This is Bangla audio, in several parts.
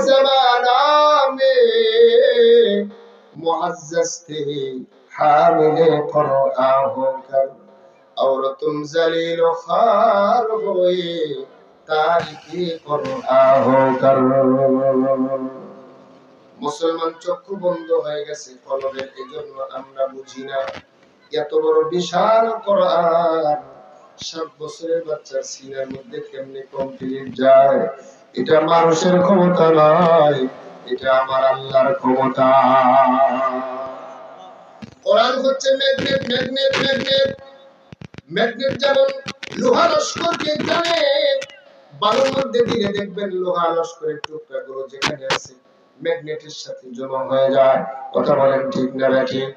ज़माना में मुअज़्ज़ज़ थे हामिले कुरआन होकर, और तुम जलील व ख़ार हुए तारिके कुरआन होकर। মুসলমান চক্ষু বন্ধ হয়ে গেছে কলবের, এজন্য আমরা বুঝি না এত বড় বিশাল কোরআন 7 বছরের বাচ্চার সিনার মধ্যে কেমনে কমপ্লিট যায়। এটা মানুষের ক্ষমতা নয়, এটা আমার আল্লাহর ক্ষমতা। কোরআন হচ্ছে ম্যাগনেট, ম্যাগনেট, ম্যাগনেট। ম্যাগনেট যেমন লোহা লস্করকে টানে, বালুর মধ্যে দিলে দেখবেন লোহা লস্করের টুকরাগুলো যেখানে আছে ম্যাগনেটের সাথে জমা হয়ে যায়। কথা বলেন ঠিক না ঠিক?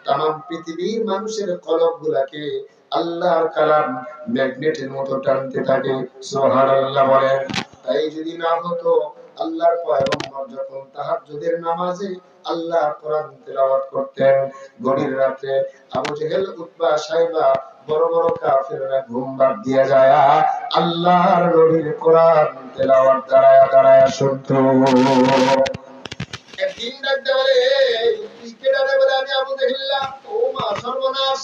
तमाम পৃথিবীর মানুষের কলবগুলোকে আল্লাহর কালাম ম্যাগনেটের মতো টানতে থাকে। সুবহানাল্লাহ বলেন। তাই যদি না হতো, আল্লাহর পয়গম্বর যখন তাহাজ্জুদের নামাজে আল্লাহর কোরআন তেলাওয়াত করতেন, গভীর রাতে আবু জেহেল, উতবা, সাইবা, বড় বড় কাফেররা ঘুম বাদ দিয়ে যায়, আল্লাহর নবীর কোরআন তেলাওয়াত দাঁড়ায়া দাঁড়ায়া শুনতো। একদিন ডাকতে বলে, ক্রিকেটারে বলে আমি আবু জেহেল, ও মা সর্বনাশ,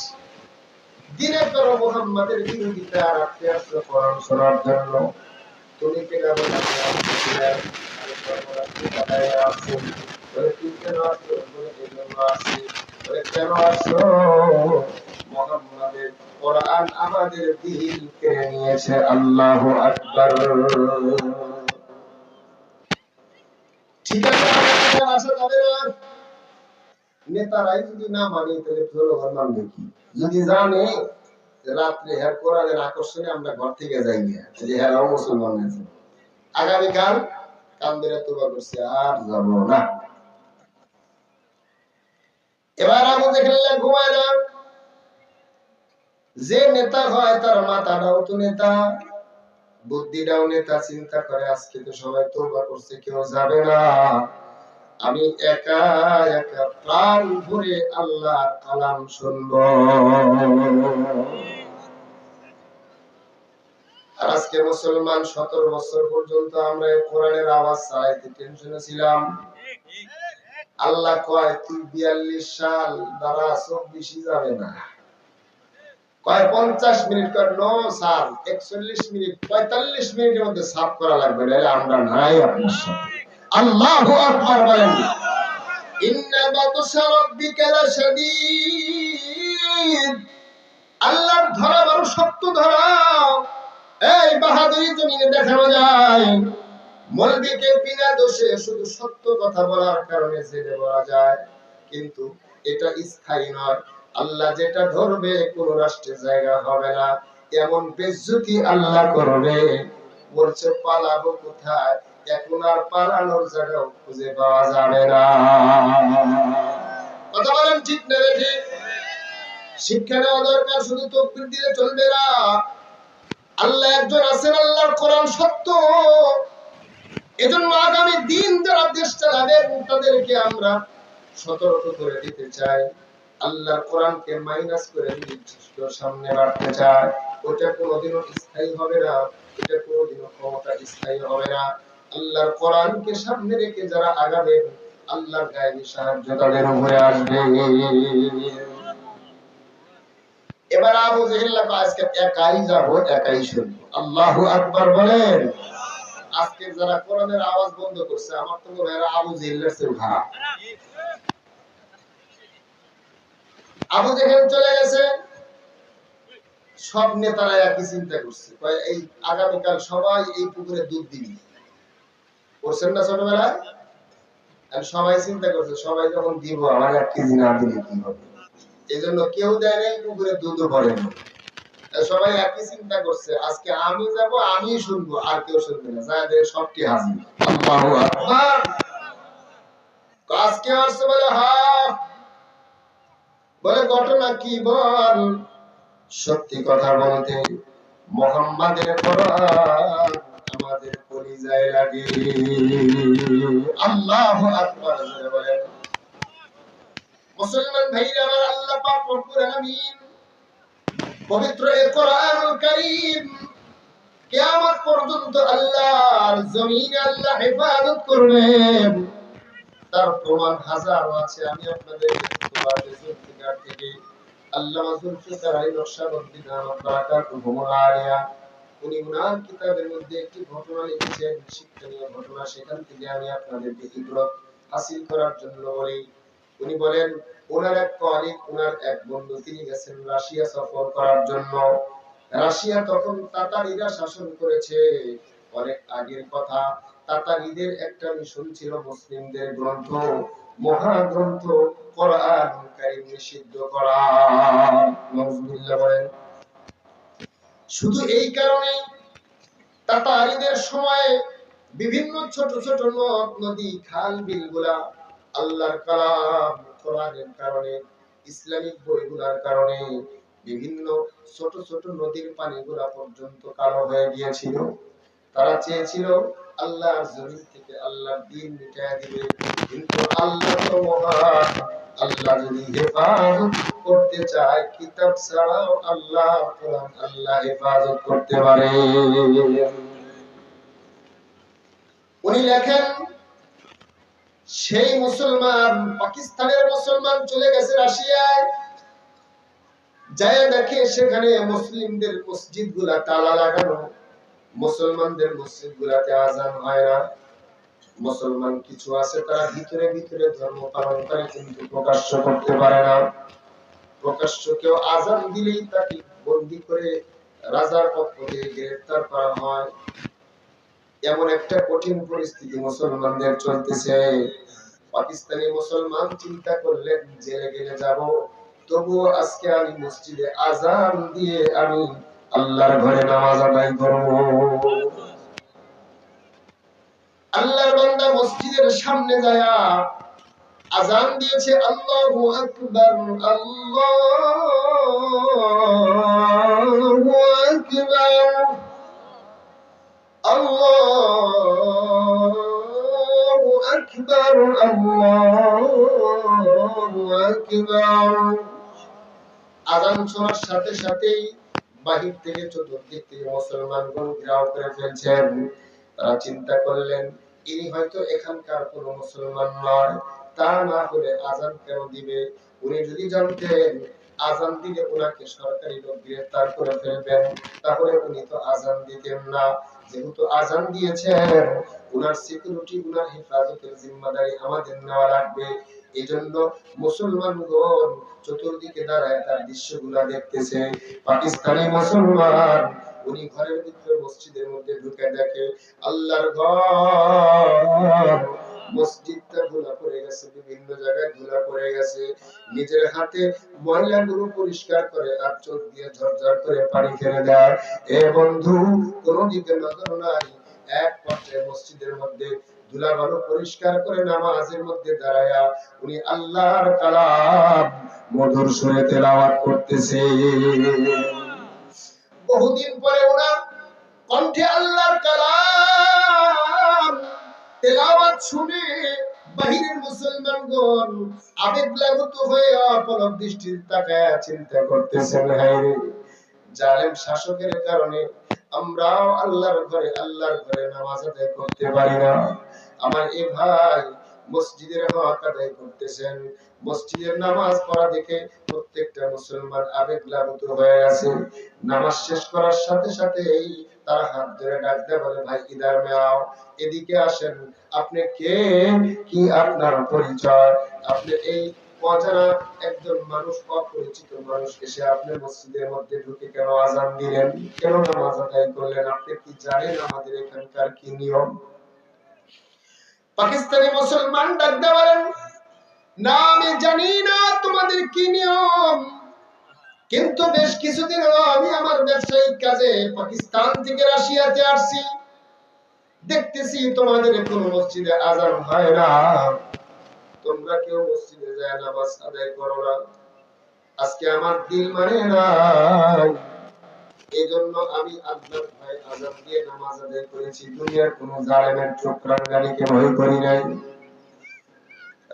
দিনে করো মুহাম্মাদের বিরোধিতা, রাতে আসলো কোরআন শোনার জন্য। তুমি কে না বলে আমি আবু জেহেল, আমি সর্বনাশ কোথায় আছি? বলে তুই কেন আসছো? বলে এই জন্য আসছি। বলে কেন আসছো? মুহাম্মাদের কোরআন আমাদের দিল কেড়ে নিয়েছে। আল্লাহু আকবার। ঠিক আছে, আসা যাবে না। নেতারাই যদি না মানে তাহলে জনগণ মানবে কি? যদি জানে রাত্রে হ্যাঁ কোরআনের আকর্ষণে আমরা ঘর থেকে যাই না, যে হ্যাঁ মুসলমান আছে, আগামীকাল কান্দেরা তোবা করছে, আর যাব না। এবার আবু জেহেল ঘুমায় না। যে নেতা হয় তার মাথাটাও তো নেতা, বুদ্ধিটাও নেতা। চিন্তা করে আজকে তো সবাই তোবা করছে, কেউ যাবে না, আমি একা একা প্রাণ ভরে আল্লাহর কালাম শুনবো। আর আজকে মুসলমান 17 বছর পর্যন্ত আমরা কোরআনের আওয়াজ চালাইতে টেনশনে ছিলাম। আল্লাহ কয় তুই 42 সাল দ্বারা 24 যাবে না, কয় 50 মিনিট, কয় নো স্যার 41 মিনিট, 45 মিনিটের মধ্যে সাফ করা লাগবে, নাহলে আমরা নাই আপনার সাথে। আল্লাহু আকবার বলেন। ইন্না বাতশা রাব্বিকা লাশাদীদ। আল্লাহর ধরা বড় শক্ত ধরা। এই বাহাদুরি জমিনে দেখানো যায়। মৌলবীকে বিনা দোষে শুধু সত্য কথা বলার কারণে জেলে বলা যায়, কিন্তু এটা স্থায়ী নয়। আল্লাহ যেটা ধরবে কোন রাষ্ট্রে জায়গা হবে না, এমন বেজ্জতি আল্লাহ করবে। বলছে পালাবো কোথায়? এখন আর পালানোর জায়গা খুঁজে পাওয়া যাবে না। কথা বলেন ঠিক না ঠিক? শিক্ষা নেওয়া দরকার, শুধু তাকবীর দিলে চলবে না। আল্লাহ একজন আছেন, আল্লাহর কোরআন সত্য। এজন্য আগামী দিন যারা দেশ চালাবেন তাদেরকে আমরা সতর্ক করে দিতে চাই। আল্লাহর কোরআনকে মাইনাস করে সামনে রাখতে চাই। ওটা কোনোদিনও স্থায়ী হবে না, এটা কোনোদিনও ক্ষমতা স্থায়ী হবে না। আল্লাহর কোরআনকে সামনে রেখে যারা আগাবেন, আল্লাহর গায়েবী সাহায্য তাদের উপরে আসবে। এবার আবু জেহেল আজকে একাই যাব, একাই শুনবো। আল্লাহু আকবার বলেন। আজকে যারা কোরআনের আওয়াজ বন্ধ করছে, আমার তো মনে হয় আবু জেহেলের চেয়ে খারাপ। আবু জেহেল চলে গেছে, সব নেতারা একই চিন্তা করছে, এই আগামীকাল সবাই এই পুকুরে দুধ দিবি। করছেন না ছোটবেলায়? সবাই চিন্তা করছে, সবাই যখন দিব আমার 1 কেজি না দিলে কি হবে? এই জন্য কেউ দেয় নাই, পুকুরে দুধও ভরে না। সবাই একই চিন্তা করছে, আজকে আমি যাব, আমি শুনবো, আর কেউ শুনবে না। যাদের সবটি হাজির। আল্লাহু আকবার। আজকে আসছে বলে হ্যাঁ, বলে ঘটনা কি বল? সত্যি কথা বলতে মুহাম্মাদের কোরআন আমাদের কলিজায় লাগে। আল্লাহু আকবার বলেন। মুসলমান ভাইরা আমার, আল্লাহ পাক রব্বুল আলামিন পবিত্র এই কোরআনুল কারীম কিয়ামত পর্যন্ত আল্লাহর জমিনে আল্লাহ হেফাজত করবেন। তার প্রমাণ হাজারো আছে। আমি আপনাদের জুলফিকার থেকে আল্লামা জুলফিকার আলী নকশবন্দি দামাত বারাকাতুহুমুল আলিয়া, উনি উনার কিতাবের মধ্যে একটি ঘটনা লিখেছেন, শিক্ষণীয় ঘটনা। সেখান থেকে আমি আপনাদেরকে ইবরত হাসিল করার জন্য বলি। উনি বলেন, ওনার এক কলিগ, ওনার এক বন্ধু, তিনি গেছেন রাশিয়া সফর করার জন্য। রাশিয়া তখন তাতারিরা শাসন করেছে, অনেক আগের কথা। তাতারিদের একটা মিশন ছিল মুসলিমদের গ্রন্থ, মহাগ্রন্থ কোরআন কারীম নিষিদ্ধ করা। নাউজুবিল্লাহ বলেন। শুধু এই কারণে তাতারিদের সময়ে বিভিন্ন ছোট ছোট নদ নদী খাল বিলগুলা আল্লাহর কালাম কোরআনের কারণে, ইসলামিক বইগুলার কারণে বিভিন্ন ছোট ছোট নদীর পানিগুলা পর্যন্ত কালো হয়ে গিয়েছিল। তারা চেয়েছিল আল্লাহর জমিন থেকে আল্লাহর দ্বীন মিটাইয়া দিবে, কিন্তু আল্লাহ তো মহান। আল্লাহ যদি হেফাজত করতে চায়, কিতাব ছাড়াও আল্লাহ কোরআন আল্লাহ হেফাজত করতে পারে। উনি লেখেন, সেই মুসলমান, পাকিস্তানের মুসলমান চলে গেছে রাশিয়ায়, যায় দেখে সেখানে মুসলিমদের মসজিদগুলা তালা লাগানো, মুসলমানদের মসজিদগুলাতে আযান হয় না। মুসলমান কিছু আছে তারা ভিতরে ভিতরে ধর্ম পালন করে, কিন্তু প্রকাশ্য করতে পারে না। প্রকাশ্য কেউ আযান দিলেই তাকে বন্দী করে রাজার পক্ষ থেকে গ্রেফতার করা হয়। এমন একটা কঠিন পরিস্থিতি মুসলমানদের চলতেছে। পাকিস্তানি মুসলমান চিন্তা করলেন, জেলে গেলে যাব, তবুও আজকে আমি মসজিদে আযান দিয়ে আমি আল্লাহর ঘরে নামাজ আদায় করব। আল্লাহর বান্দা মসজিদের সামনে যায় আযান দিয়েছে, আল্লাহু আকবার, আল্লাহু আকবার, আল্লাহু আকবার, আল্লাহু আকবার। আযান শোনার সাথে সাথেই বাহির থেকে চতুর্দিক থেকে মুসলমানগণ ঘেরাও করে ফেলছেন। তারা চিন্তা করলেন, ইনি হয়তো এখানকার কোন মুসলমান নয়, তা না হলে আযান কেন দিবে? উনি যদি জানতেন আযান দিলে ওনাকে সরকারি লোক গ্রেফতার করে ফেলবেন, তাহলে উনি তো আযান দিতেন না। যেহেতু আযান দিয়েছেন, উনার সিকিউরিটি, উনার হেফাজতের জিম্মাদারি আমাদের নেওয়া লাগবে। এজন্য মুসলমানগণ চতুর্দিকে দাঁড়ায় তার দৃশ্যগুলা দেখতেছে। পাকিস্তানি মুসলমান উনি ঘরের ভিতরে মসজিদের মধ্যে ঢুকে দেখে আল্লাহর ঘর, মসজিদটা ধুলা পড়ে গেছে, বিভিন্ন জায়গায় ধুলা পড়ে গেছে। নিজের হাতে ময়লাগুলো পরিষ্কার করে আর চোখ দিয়ে ঝরঝর করে পানি ফেলে দেয়। এ বন্ধু, কোন দিকে নজর নাই। এক পর্যায়ে মসজিদের মধ্যে ধুলাবালু পরিষ্কার করে নামাজের মধ্যে দাঁড়ায়া উনি আল্লাহর কালাম মধুর সুরে তেলাওয়াত করতেছে। বহুদিন পরে ওনার কণ্ঠে আল্লাহর কালাম তেলাওয়াত শুনে বাহিরের মুসলমানগণ আবেগলাগত হয়ে অপলক দৃষ্টির তাকায় চিন্তা করতেছেন, হায় রে, জালেম শাসকের কারণে আমরাও আল্লাহর ঘরে নামাজ আদায় করতে পারি না। আমার এই ভাই মসজিদের হক আদায় করতেছেন, মসজিদের নামাজ পড়া দেখে প্রত্যেকটা মুসলমান আবেগলাগত হয়ে আছে। নামাজ শেষ করার সাথে সাথেই তারা হাত ধরে ডাক দেয়, বলে, ভাই ইদার মে আও, এদিকে আসেন। আপনি কে? কি আপনার পরিচয়? আপনি এই অজানা একজন মানুষ, অপরিচিত মানুষ এসে আপনি মসজিদের মধ্যে ঢুকে কেন আযান দিলেন, কেন নামাজ আদায় করলেন? আপনি কি জানেন আমাদের এখানকার কি নিয়ম? পাকিস্তানি মুসলমান ডাক দিয়ে বলেন, না, আমি জানি না তোমাদের কি নিয়ম, কিন্তু বেশ কিছুদিন হলো আমি আমার ব্যবসায়িক কাজে পাকিস্তান থেকে রাশিয়াতে আসছি, দেখতেছি তোমাদের কোন মসজিদে আযান হয় না, তোমরা কেউ মসজিদে যায় নামাজ আদায় করো না। আজকে আমার দিল মানে নাই, এজন্য আমি আল্লাহর ভয়ে আযান দিয়ে নামাজ আদায় করেছি, দুনিয়ার কোন জালেমের চক্রাঙ্গানিকে ভয় করি নাই।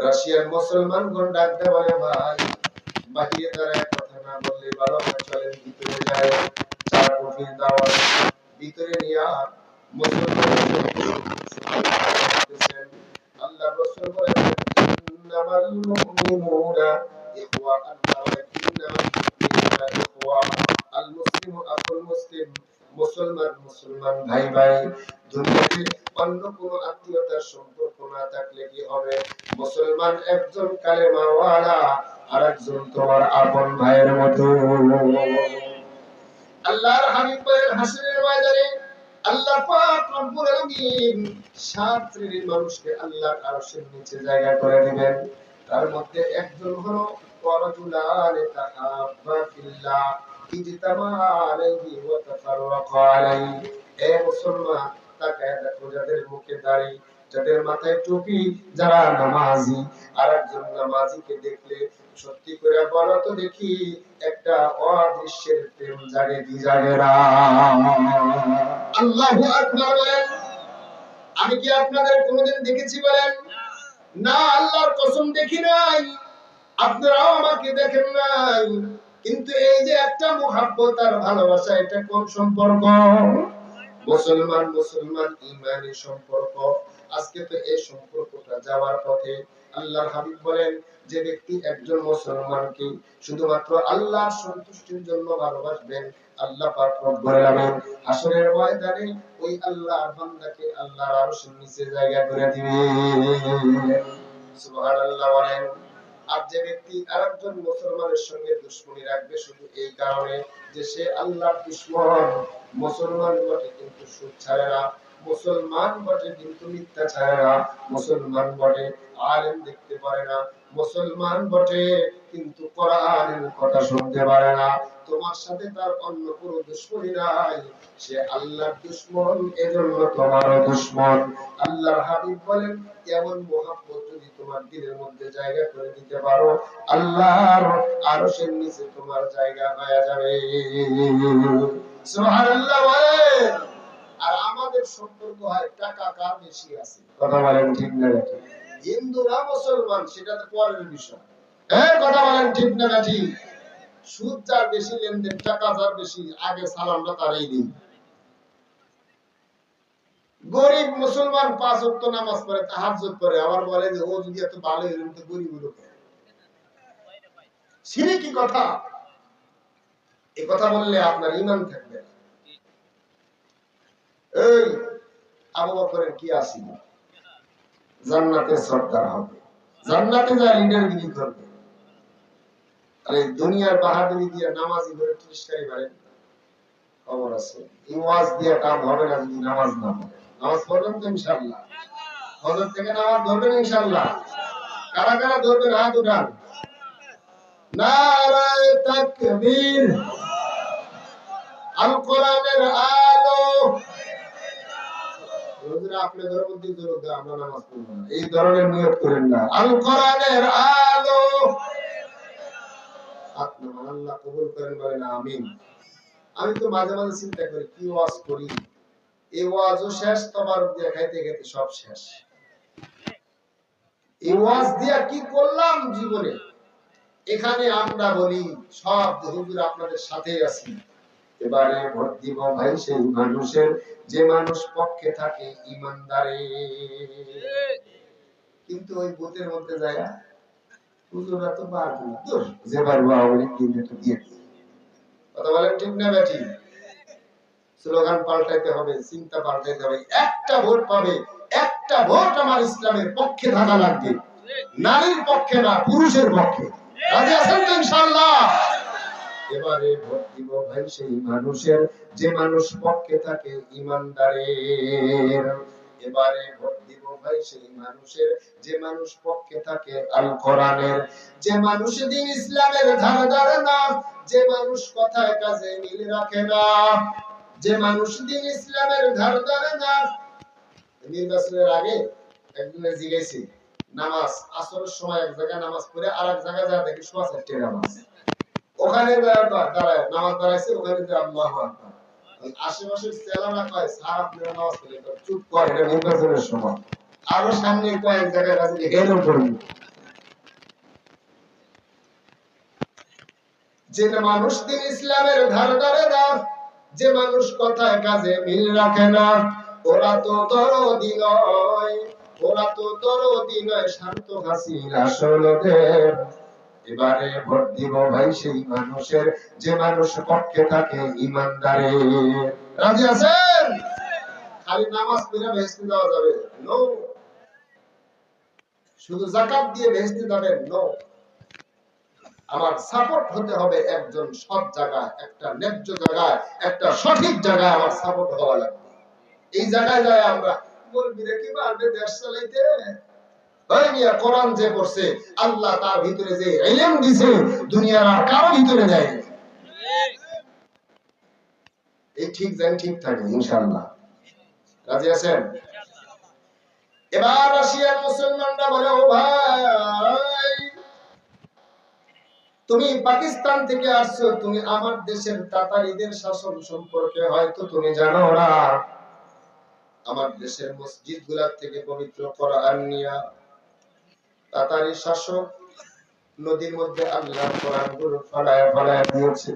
রাশিয়ার মুসলমানগণ ডাক দেয়, বলে, ভাই বাহিরে দাঁড়ায় কথা না বললে ভালো হয়, চলেন ভিতরে যায়। চার কফির দাওয়াত ভিতরে নিয়ে মুসলমানদের আল্লাহ রাসূল বলেন ইন্নামাল মুমিনুনা ইখওয়া আল্লাহ ইন্নামাল মুমিনুনা ইখওয়া আল মুসলিমু আকুল মুসলিম মুসলমান মুসলমান ভাই ভাই দুনিয়াতে অন্য কোনো আত্মীয়তার সম্পর্ক না থাকলে কি হবে মুসলমান একজন কালেমাওয়ালা আর একজন তোমার আপন ভাইয়ের মতো আল্লাহর হাবিব বলেন হাসরের ময়দানে আল্লাহ পাক রব্বুল আলামিন সাত শ্রেণীর মানুষকে আল্লাহর আরশের নিচে জায়গা করে দিবেন তার মধ্যে একজন হলো ওয়ারাজুলান তাহাব্বা ফিল্লাহ ইজতামা আলাইহি ওয়া তাফাররাকা আলাইহি এ মুসলমান তাকায় দেখো যাদের মুখে দাড়ি যাদের মাথায় টুপি যারা নামাজি আর একজন নামাজিকে দেখলে সত্যি করে বলো তো দেখি একটা অদৃশ্যের প্রেম জাগে কি জাগে না আল্লাহু আকবার বলেন আমি কি আপনাদের কোনোদিন দেখেছি বলেন না আল্লাহর কসম দেখি নাই আপনারাও আমাকে দেখেন নাই কিন্তু এই যে একটা মুহাব্বত আর ভালোবাসা এটা কোন সম্পর্ক মুসলমান মুসলমান ঈমানের সম্পর্ক আজকে তো এই সম্পর্কটা যাওয়ার পথে আল্লাহর হাবিব বলেন যে ব্যক্তি একজন মুসলমানকে শুধুমাত্র আল্লাহর সন্তুষ্টির জন্য ভালোবাসবেন আল্লাহ পাক রব্বুল আলামিন হাসরের ময়দানে ওই আল্লাহর বান্দাকে আল্লাহর আরশের নিচে জায়গা করে দিবেন সুবহানাল্লাহ বলেন আর যে ব্যক্তি আরেকজন মুসলমানের সঙ্গে দুশমনি রাখবে শুধু এই কারণে যে সে আল্লাহর দুশমন মুসলমান বটে কিন্তু সুদ ছাড়ে না মুসলমান বটে কিন্তু মিথ্যা ছাড়ে না মুসলমান বটে আলেম দেখতে পারে না মুসলমান বটে কিন্তু কোরআনের কথা শুনতে পারে না তোমার সাথে তার অন্য কোনো দুশমনি নাই সে আল্লাহর দুশমন এজন্য তোমারও দুশমন আল্লাহর হাবিব বলেন এমন মুহাব্বত যদি তোমার দিলের মধ্যে জায়গা করে দিতে পারো আল্লাহর আরশের নিচে তোমার জায়গা হয়ে যাবে সুবহানাল্লাহ বলেন আর আমাদের সম্পর্ক হয় টাকা কার বেশি আছে কথা বলেন ঠিক না ঠিক হিন্দুরা মুসলমান সেটা তো পরের বিষয় কথা বলেন ঠিক না ঠিক সুদ যার বেশি লেনদেন টাকা যার বেশি আগে সালামটা তারই দিন গরিব মুসলমান 5 ওয়াক্ত নামাজ পড়ে তাহাজ্জুদ করে আবার বলে যে ও যদি এত ভালো এরকম তো গরিব হলো শিরকি কথা এই কথা বললে আপনার ঈমান থাকবে না এই আবু বকরের কি আসিল জান্নাতে সরদার হবে জান্নাতে যা লিডারগিরি করবে আরে দুনিয়ার বাহাদুরি দিয়ে নামাজি ধরে তিরস্কারি করে খবর আছে এই ওয়াজ দিয়ে কাম হবে না যদি নামাজ না পড়ে নামাজ পড়বেন তো ইনশাআল্লাহ ফজর থেকে নামাজ ধরবেন ইনশাআল্লাহ কারা কারা ধরবেন হাত উঠান নারায়ে তাকবীর আল কোরআনের আলো হুজুর আপনি ধর্ম দিয়ে জোর দাও আমরা নামাজ পড়ব না এই ধরনের নিয়ত করেন না আল কোরআনের আলো আপনি আল্লাহ কবুল করেন বলেন আমিন আমি তো মাঝে মাঝে চিন্তা করি কি ওয়াজ করি এই ওয়াজও শেষ তোমার দেখাইতে গেতে সব শেষ এই ওয়াজ দিয়া কি করলাম জীবনে এখানে আমরা বলি সব হুজুর আপনাদের সাথেই আছি এবারে ভোট দিব ভাই সেই মানুষের যে মানুষ পক্ষে থাকে ইমানদারে কিন্তু ওই বুথের মধ্যে যায় হুজুররা তো পারবে না যে পারবো আওয়ামী লীগ তো দিয়ে কথা বলেন ঠিক না বেঠি স্লোগান পাল্টাইতে হবে চিন্তা পাল্টাইতে হবে একটা ভোট পাবে একটা ভোট আমার ইসলামের পক্ষে থাকা লাগবে নারীর পক্ষে না পুরুষের পক্ষে রাজি আছেন তো ইনশাআল্লাহ এবারে ভোট দিব ভাই সেই মানুষের যে মানুষ পক্ষে থাকে ইমানদারের এবারে ভোট দিব ভাই সেই মানুষের যে মানুষ পক্ষে থাকে আল কোরআনের যে মানুষ দিন ইসলামের ধারে ধারে না যে মানুষ কথায় কাজে মিল রাখে না যে মানুষ দিন ইসলামের ধারে ধারে না নির্বাচনের আগে একদিনে জিজ্ঞেসি নামাজ আসরের সময় এক জায়গায় নামাজ পড়ে আর এক জায়গায় যা দেখি সোয়া 4টে নামাজ ওখানে দাঁড়ায় নামাজ দাঁড়াইছে ওখানে যে আল্লাহু আকবার আশেপাশের ছেলেরা কয় স্যার আপনারা নামাজ পড়ে চুপ করে এটা নির্বাচনের সময় আরো সামনে কয়েক জায়গায় আছে এরকম করবে যে মানুষ দিন ইসলামের ধারে ধারে না যে মানুষ কথায় কাজে মিল রাখে না, ওরা তো দরদি নয়, ওরা তো দরদি নয়, শান্ত হাসিল আসল ওদের। এবারে ভোট দিব ভাই সেই মানুষের, যে মানুষ পক্ষে থাকে ইমানদারের। রাজি আছেন? খালি নামাজ পড়ে বেহেশতে যাওয়া যাবে? নো। শুধু যাকাত দিয়ে বেহেশতে যাবেন? নো। আমার সাপোর্ট হতে হবে একজন সৎ জায়গায়, একটা ন্যায্য জায়গায়, একটা সঠিক জায়গায় আমার সাপোর্ট হওয়া লাগবে। এই জায়গায় যায় আমরা বলবি রে কি পারবে দেশ চালাইতে? ওই মিয়া কোরআন যে পড়ছে, আল্লাহ তার ভিতরে যে ইলম দিয়েছে, দুনিয়ার আর কারো ভিতরে দেয় না। এই ঠিক জানি ঠিক থাকে ইনশাআল্লাহ। রাজি আছেন? এবার রাশিয়ার মুসলমানরা বলে, ও ভাই তুমি পাকিস্তান থেকে আসছো, তুমি আমার দেশের তাতারিদের শাসন সম্পর্কে হয়তো তুমি জানো না। আমার দেশের মসজিদ গুলার থেকে পবিত্র কোরআন নিয়া তাতারি শাসক নদীর মধ্যে আল্লাহর কোরআন গুলো ফলায় ফলায় দিয়েছে।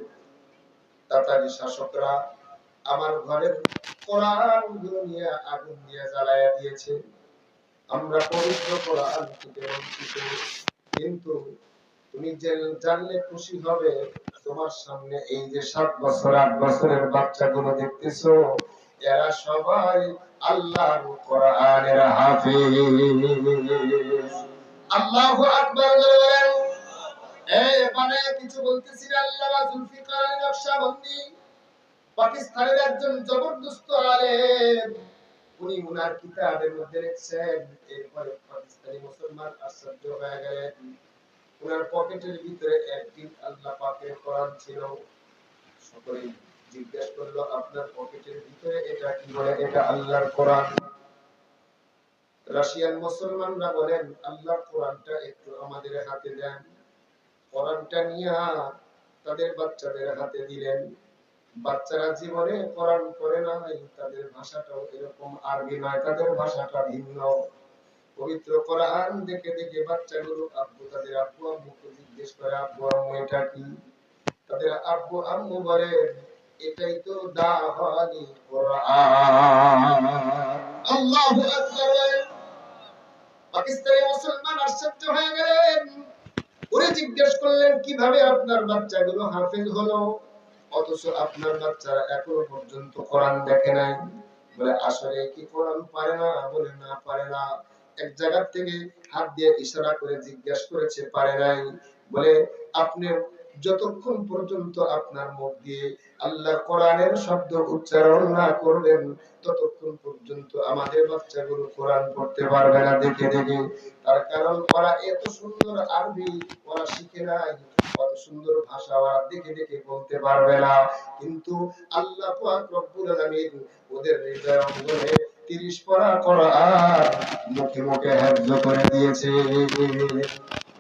তাতারি শাসকরা আমার ঘরের কোরআন গুলো নিয়ে আগুন দিয়ে জ্বালায়া দিয়েছে। আমরা পবিত্র কোরআন থেকে বঞ্চিত। কিন্তু তুমি যে জানলে খুশি হবে, তোমার সামনে এই যে 7 বছর 8 বছরের বাচ্চাগুলো দেখতেছো, এরা সবাই আল্লাহর কোরআনের হাফেজ। আল্লাহু আকবার বলেন। এই মানে কিছু বলতেছি না, আল্লামা জুলফিকার আলী নকশবন্দি পাকিস্তানের একজন জবরদস্ত আলেম। উনি উনার কিতাবের মধ্যে লিখছেন, এরপরে পাকিস্তানি মুসলমান আশ্চর্য হয়ে গেলেন। উনার পকেটের ভিতরে একদিন আল্লাহ পাকের কোরআন ছিল। সকলেই জিজ্ঞেস করলো, আপনার পকেটের ভিতরে এটা কি? বলে, এটা আল্লাহর কোরআন। রাশিয়ান মুসলমানরা বলেন, আল্লাহর কোরআনটা একটু আমাদের হাতে দেন। কোরআনটা নিয়ে তাদের বাচ্চাদের হাতে দিলেন। বাচ্চারা জীবনে কোরআন পড়ে নাই, তাদের ভাষাটাও এরকম আরবি নয়, তাদের ভাষাটা ভিন্ন। পবিত্র কোরআন দেখে দেখে বাচ্চাগুলো তাদের আব্বু আম্মুকে জিজ্ঞেস করে, আব্বু আম্মু এটা কি? তাদের আব্বু আম্মু বলে, এটাই তো দাওয়ানি কোরআন। আল্লাহু আকবার। পাকিস্তানি মুসলমান আশ্চর্য হয়ে গেলেন। ওরে জিজ্ঞেস করলেন, কিভাবে আপনার বাচ্চাগুলো হাফেজ হলো, অথচ আপনার বাচ্চারা এখনো পর্যন্ত কোরআন দেখে নাই? বলে, আসলে কি কোরআন পারে না? বলে, না পারে না। এক জায়গা থেকে হাত দিয়ে ইশারা করে জিজ্ঞেস করেছে, পারে নাই। বলে, আপনি যতক্ষণ পর্যন্ত আপনার মুখ দিয়ে আল্লাহর কোরআনের শব্দ উচ্চারণ না করবেন, ততক্ষণ পর্যন্ত আমাদের বাচ্চাগুলো কোরআন পড়তে পারবে না দেখে দেখে। তার কারণ ওরা এত সুন্দর আরবি ওরা শিখে নাই, কত সুন্দর ভাষা ওরা দেখে দেখে বলতে পারবে না। কিন্তু আল্লাহ পাক রব্বুল আলামিন ওদের হৃদয় অঙ্গনে 30 পারা কোরআন মুখে মুখে হিফজ করে দিয়েছে।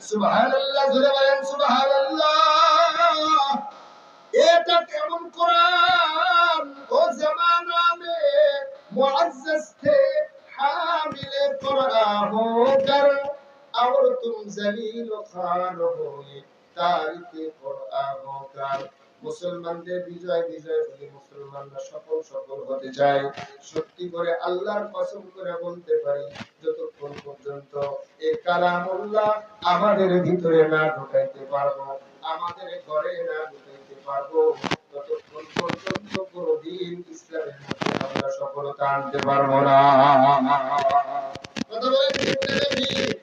সুবহানাল্লাহ, জোরে বলেন সুবহানাল্লাহ। এটা কেমন কোরআন? ও জামানা মে মুআজ্জাজ थे হামিলে কোরআন হোকর, और तुम जलील खान हो तारिके कुरान होकर। মুসলমানদের বিজয় বিজয় বলে মুসলমানরা সফল সফল হতে চায়। সত্যি করে আল্লাহর কসম করে বলতে পারি, যতক্ষণ পর্যন্ত এই কালামুল্লাহ আমাদের ভিতরে না ঢুকাইতে পারবো, আমাদের ঘরে না ঢুকাইতে পারবো, ততক্ষণ পর্যন্ত কোনদিন ইসলামের মধ্যে আমরা সফলতা আনতে পারবো না। কথা বলেন ঠিক না ঠিক?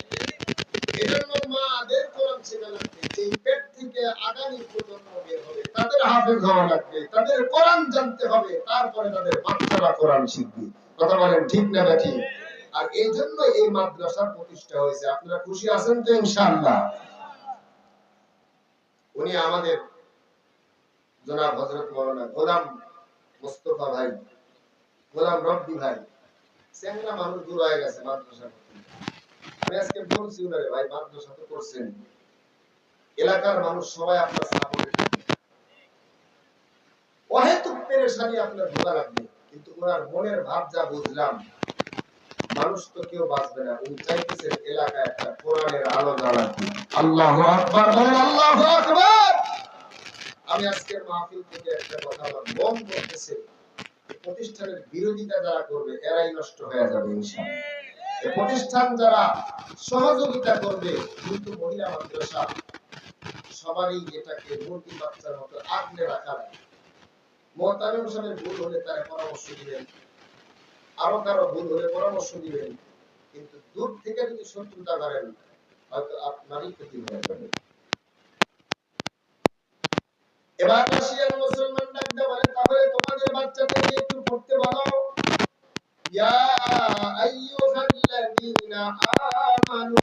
এজন্য মাদের কোরআন শেখা লাগবে। এই পেট থেকে আগামী প্রজন্ম বের হবে, তাদের হাফেজ হওয়া লাগবে, তাদের কোরআন জানতে হবে, তারপরে তাদের বাচ্চারা কোরআন শিখবে। কথা বলেন ঠিক না ঠিক? আর এই জন্য এই মাদ্রাসার প্রতিষ্ঠা হয়েছে। আপনারা খুশি আছেন তো ইনশাআল্লাহ? উনি আমাদের জনাব হযরত মাওলানা গোলাম মোস্তফা ভাই, গোলাম রব্বি ভাই, চেংড়া মানুষ দূর হয়ে গেছে মাদ্রাসা। আমি আজকে বলছি উনারে, ভাই মাদ্রাসা তো করছেন, এলাকার মানুষ সবাই আপনার সাপোর্টে থাকবে, অহেতুক পেরেশানি আপনার ধোকা লাগবে, কিন্তু ওনার মনের ভাব যা বুঝলাম, মানুষ তো কেউ বাঁচবে না। উনি চাইতেছেন এলাকায় একটা কোরআনের আলো জ্বালাতে। আল্লাহু আকবার বলেন, আল্লাহু আকবার। আমি আজকের মাহফিল থেকে একটা কথা আমার মন বলতেছে, প্রতিষ্ঠানের বিরোধিতা যারা করবে এরাই নষ্ট হয়ে যাবে ইনশাআল্লাহ। প্রতিষ্ঠান যারা সহযোগিতা করবে, কিন্তু মহিলা মাদ্রাসা সবারই এটাকে মুরগি বাচ্চার মতো আগলে রাখার, মোহতামিম সাহেবের ভুল হলে তার পরামর্শ দিবেন, আরো কারো ভুল হলে পরামর্শ দিবেন, কিন্তু দূর থেকে যদি শত্রুতা করেন হয়তো আপনারই ক্ষতি হয়ে যাবে। এবার রাশিয়ার মুসলমান ডাকতে বলে, তাহলে তোমাদের বাচ্চাদেরকে একটু পড়তে বলো। ইয়া আইয়ুহাল্লাযীনা আমানু